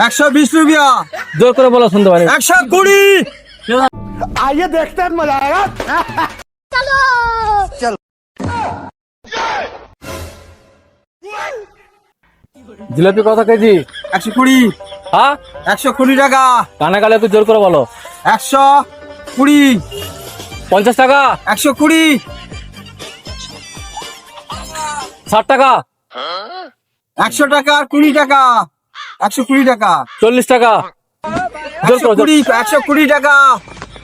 120 रुपया। জোর করে বলো, শুনতে পারি। 120। आइए देखते हैं मजा आएगा। জিলাপি কত কেজি? 120। হ্যাঁ, 120 টাকা। কানে কালে একটু জোর করে বলো। 120। 50 টাকা, 120। 60 টাকা, 100 টাকা, 20 টাকা। 120 টাকা। 40 টাকা। জোর করো, জোর। 120 টাকা।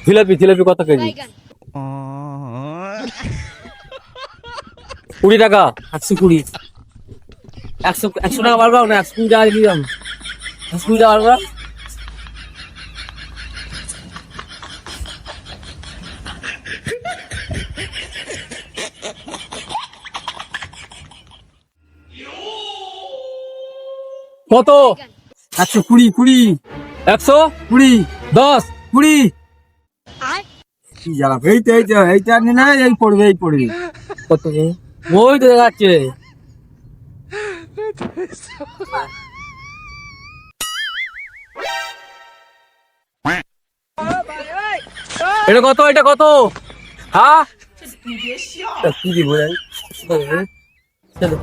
জিলাপি কত কেজি? 20 টাকা। 120 100 টাকা বার করো না, 120 টাকা দিয়ে দাম, 120 টাকা বার করো। কত? 120, 20, 120, 10। 20। কি জ্বালা, এইটা নে না, এই পড়বে। কত? ওই তো দেখাচ্ছে। এটা কত? হ্যাঁ, কি দিব চলো চলো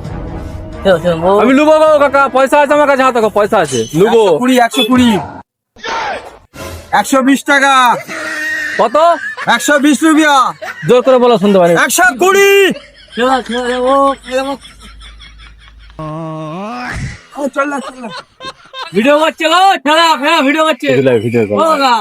চলো। আমি লুবো গো কাকা, পয়সা আছে আমার কাছে, হাতে পয়সা আছে, লুবো। 120, 120 টাকা। কত? 120 रुपया। জোর করে বলো, শুনতে পারি। 120। চলো চলো ও চল না। ভিডিও করছে গো, ফেরা ভিডিও করছে ভিডিও ও কাকা।